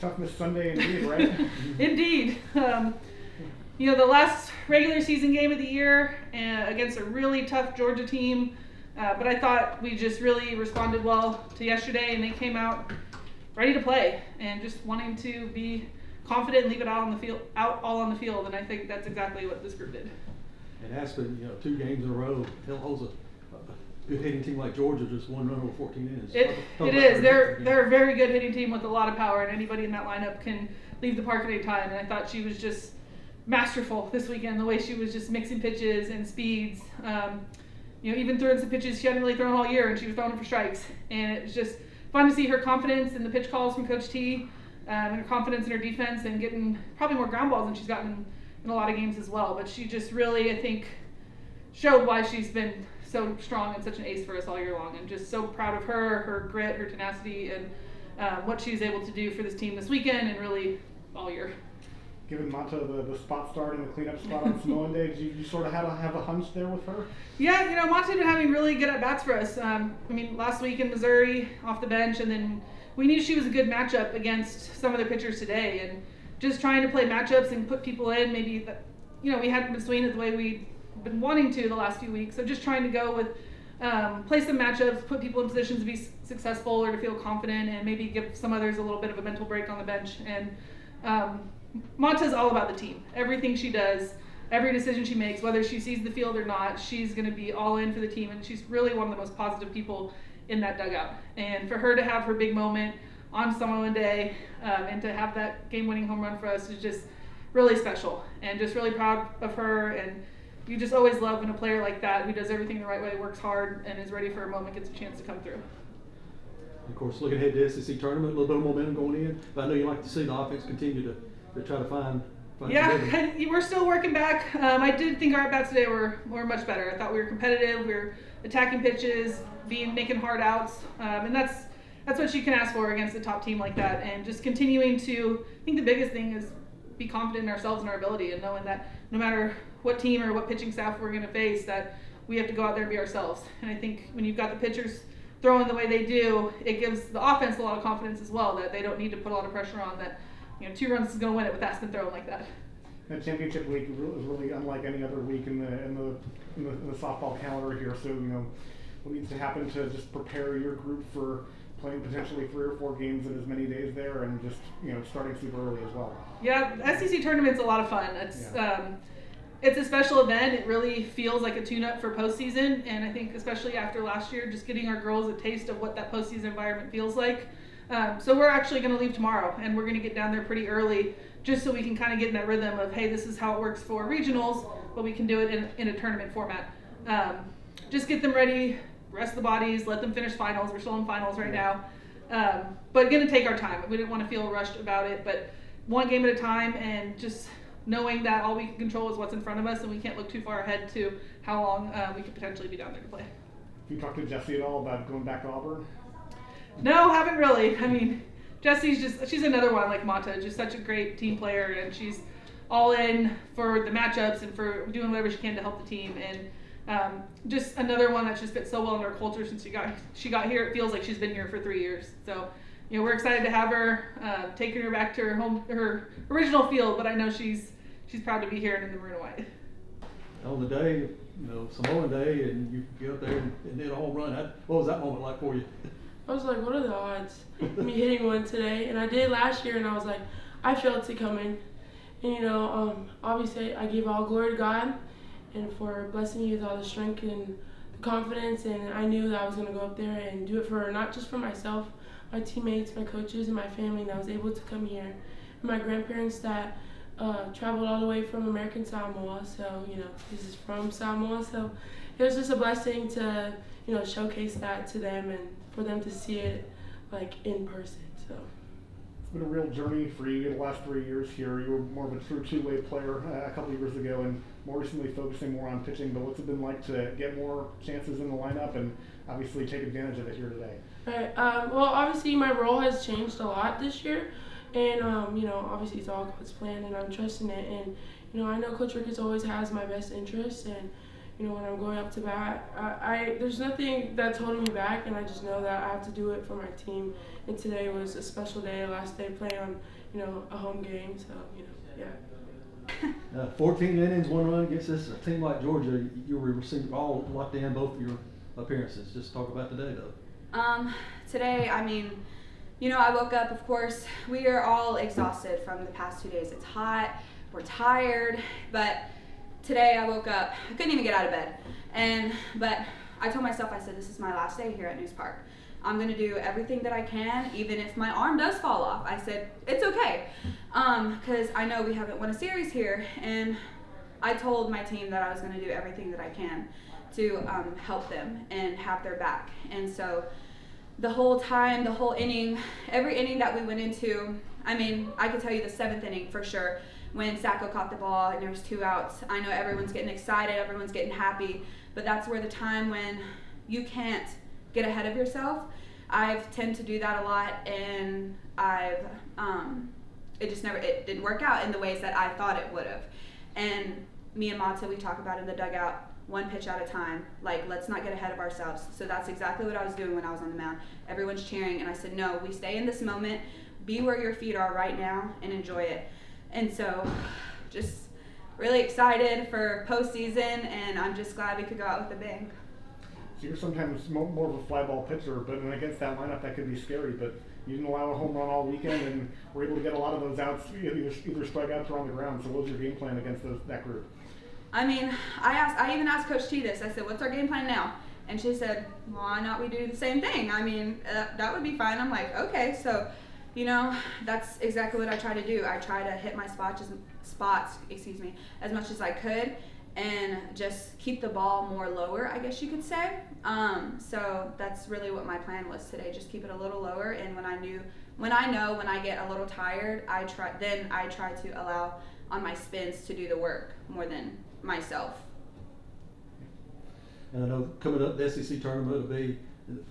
Toughness Sunday indeed, right? Indeed. The last regular season game of the year against a really tough Georgia team, but I thought we just really responded well to yesterday, and they came out ready to play and just wanting to be confident and leave it out all on the field, and I think that's exactly what this group did. And Aspen, 2 games in a row, holds a good hitting team like Georgia, just one run over 14 innings. It is. They're a very good hitting team with a lot of power, and anybody in that lineup can leave the park at any time. And I thought she was just masterful this weekend, the way she was just mixing pitches and speeds. Even throwing some pitches she hadn't really thrown all year, and she was throwing them for strikes. And it was just fun to see her confidence in the pitch calls from Coach T, and her confidence in her defense, and getting probably more ground balls than she's gotten in a lot of games as well. But she just really, I think, showed why she's been so strong and such an ace for us all year long. And just so proud of her grit, her tenacity, and what she's able to do for this team this weekend and really all year. Given Mata the spot start and the cleanup spot on Samoan Day, did you sort of have a hunch there with her? Yeah, Mata been having really good at-bats for us. Last week in Missouri, off the bench, and then we knew she was a good matchup against some of the pitchers today. And just trying to play matchups and put people in, maybe that, we hadn't been swinging it the way we'd been wanting to the last few weeks. So just trying to go with play some matchups, put people in positions to be successful or to feel confident, and maybe give some others a little bit of a mental break on the bench. And Monta's all about the team. Everything she does, every decision she makes, whether she sees the field or not, she's going to be all in for the team, and she's really one of the most positive people in that dugout. And for her to have her big moment on Samoan Day and to have that game-winning home run for us is just really special, and just really proud of her. And you just always love when a player like that, who does everything the right way, works hard, and is ready for a moment, gets a chance to come through. Of course, looking ahead to the SEC tournament, a little bit of momentum going in, but I know you like to see the offense continue to try to find Yeah, we're still working back. I did think our at-bats today were much better. I thought we were competitive, we were attacking pitches, making hard outs, and that's what you can ask for against a top team like that. And just continuing to, I think the biggest thing is be confident in ourselves and our ability, and knowing that no matter what team or what pitching staff we're going to face, that we have to go out there and be ourselves. And I think when you've got the pitchers throwing the way they do, it gives the offense a lot of confidence as well, that they don't need to put a lot of pressure on, that 2 runs is going to win it with Aspen throwing like that. The championship week is really unlike any other week in the softball calendar here. So what needs to happen to just prepare your group for playing potentially 3 or 4 games in as many days there, and just starting super early as well. Yeah, the SEC tournament's a lot of fun. It's a special event. It really feels like a tune-up for postseason, and I think especially after last year, just getting our girls a taste of what that postseason environment feels like. So we're actually going to leave tomorrow, and we're going to get down there pretty early, just so we can kind of get in that rhythm of, hey, this is how it works for regionals, but we can do it in a tournament format. Just get them ready, rest the bodies, let them finish finals. We're still in finals right now, but going to take our time. We didn't want to feel rushed about it, but one game at a time, and just knowing that all we can control is what's in front of us, and we can't look too far ahead to how long we could potentially be down there to play. Have you talked to Jessie at all about going back to Auburn? No, haven't really. She's another one like Mata, just such a great team player, and she's all in for the matchups and for doing whatever she can to help the team. And just another one that just fits so well in our culture since she got here. It feels like she's been here for 3 years. So, we're excited to have her, taking her back to her original field, but I know she's proud to be here and in the maroon and white. On the day, Samoan Day, and you get up there and hit a home run. What was that moment like for you? I was like, what are the odds of me hitting one today? And I did last year, and I was like, I felt it coming. And, obviously, I give all glory to God and for blessing me with all the strength and the confidence. And I knew that I was going to go up there and do it for her, not just for myself, my teammates, my coaches, and my family. And I was able to come here. And my grandparents that traveled all the way from American Samoa, so, this is from Samoa. So it was just a blessing to, showcase that to them and for them to see it, in person. So it's been a real journey for you the last 3 years here. You were more of a true two-way player a couple of years ago, and more recently focusing more on pitching. But what's it been like to get more chances in the lineup and obviously take advantage of it here today? Right. Well, obviously my role has changed a lot this year, and obviously it's all God's plan, and I'm trusting it. And I know Coach Ricketts always has my best interest, and when I'm going up to bat, there's nothing that's holding me back, and I just know that I have to do it for my team. And today was a special day, last day playing on, a home game. So, yeah. 14 innings, 1 run against this a team like Georgia. You were receiving all locked in both of your appearances. Just talk about today, though. Today, I woke up, of course, we are all exhausted from the past 2 days. It's hot, we're tired, but today I woke up, I couldn't even get out of bed. But I told myself, I said, this is my last day here at News Park. I'm going to do everything that I can, even if my arm does fall off. I said, it's okay, because I know we haven't won a series here, and I told my team that I was going to do everything that I can to help them and have their back. And so the whole time, the whole inning, every inning that we went into, I could tell you the 7th inning for sure, when Sacco caught the ball and there was 2 outs. I know everyone's getting excited, everyone's getting happy, but that's where the time when you can't get ahead of yourself. I've tend to do that a lot, and it didn't work out in the ways that I thought it would have. And me and Mata, we talk about in the dugout, 1 pitch at a time, let's not get ahead of ourselves. So that's exactly what I was doing when I was on the mound. Everyone's cheering, and I said, no, we stay in this moment, be where your feet are right now, and enjoy it. And so just really excited for postseason, and I'm just glad we could go out with a bang. So you're sometimes more of a fly ball pitcher, but against that lineup that could be scary, but you didn't allow a home run all weekend and were able to get a lot of those outs, either strikeouts or on the ground. So what was your game plan against that group? I even asked Coach T this. I said, what's our game plan now? And she said, why not we do the same thing? That would be fine. I'm like, okay. So, that's exactly what I try to do. I try to hit my spots as much as I could, and just keep the ball more lower, I guess you could say. So that's really what my plan was today. Just keep it a little lower, and when I get a little tired, I try to allow on my spins to do the work more than myself. And I know coming up, the SEC tournament the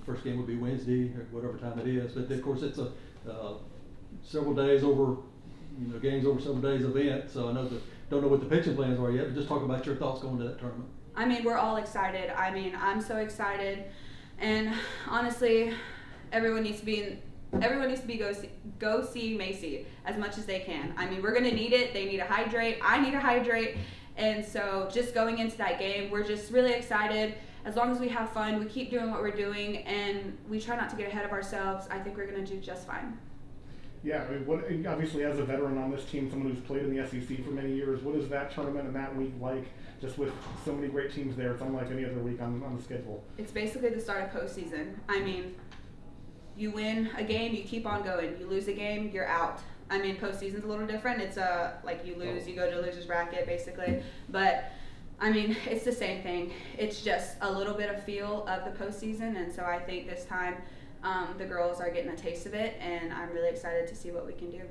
first game will be Wednesday or whatever time it is. But of course, it's a several days over, games over several days event. So I know don't know what the pitching plans are yet, but just talk about your thoughts going to that tournament. We're all excited. I'm so excited, and honestly, everyone needs to be go see Macy as much as they can. We're gonna need it. They need to hydrate. I need to hydrate, and so just going into that game, we're just really excited. As long as we have fun, we keep doing what we're doing, and we try not to get ahead of ourselves. I think we're gonna do just fine. Yeah, obviously as a veteran on this team, someone who's played in the SEC for many years, what is that tournament and that week like, just with so many great teams there? It's unlike any other week on the schedule. It's basically the start of postseason. You win a game, you keep on going. You lose a game, you're out. Postseason's a little different. It's you lose, you go to loser's bracket basically. But it's the same thing. It's just a little bit of feel of the postseason, and so I think this time the girls are getting a taste of it, and I'm really excited to see what we can do.